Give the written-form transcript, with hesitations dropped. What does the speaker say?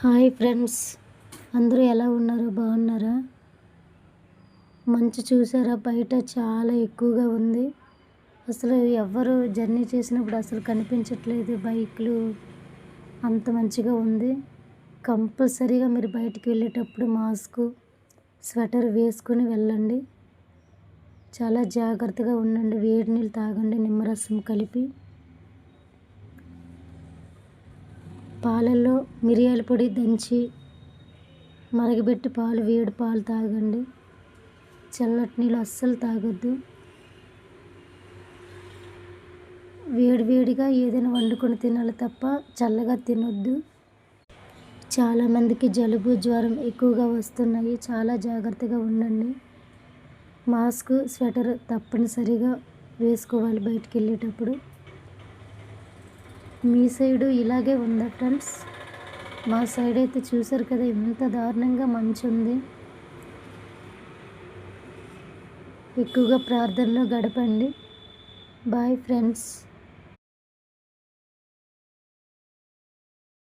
Hi friends, అందరూ ఎలా ఉన్నారు? బాగున్నారా? మంచు చూసారా? బయట చాలా ఎక్కువగా ఉంది. అసలు ఎవ్వరు జర్నీ చేసినప్పుడు అసలు కనిపించట్లేదు బైక్లు. అంత మంచిగా ఉంది. కంపల్సరీగా మీరు బయటికి వెళ్ళేటప్పుడు మాస్క్, స్వెటర్ వేసుకొని వెళ్ళండి. చాలా జాగ్రత్తగా ఉండండి. వేడి నీళ్ళు తాగండి, నిమ్మరసం కలిపి. పాలల్లో మిరియాల పొడి దంచి మరగబెట్టి వేడి పాలు తాగండి. చల్లటి నీళ్ళు అస్సలు తాగొద్దు. వేడివేడిగా ఏదైనా వండుకొని తినాలి తప్ప చల్లగా తినొద్దు. చాలామందికి జలుబు, జ్వరం ఎక్కువగా వస్తున్నాయి. చాలా జాగ్రత్తగా ఉండండి. మాస్క్, స్వెటర్ తప్పనిసరిగా వేసుకోవాలి బయటికి వెళ్ళేటప్పుడు. మీ సైడు ఇలాగే ఉందా ఫ్రెండ్స్? మా సైడ్ అయితే చూసారు కదా, ఎంత దారుణంగా మంచు ఉంది. ఎక్కువగా ప్రార్థనలో గడపండి. Bye friends.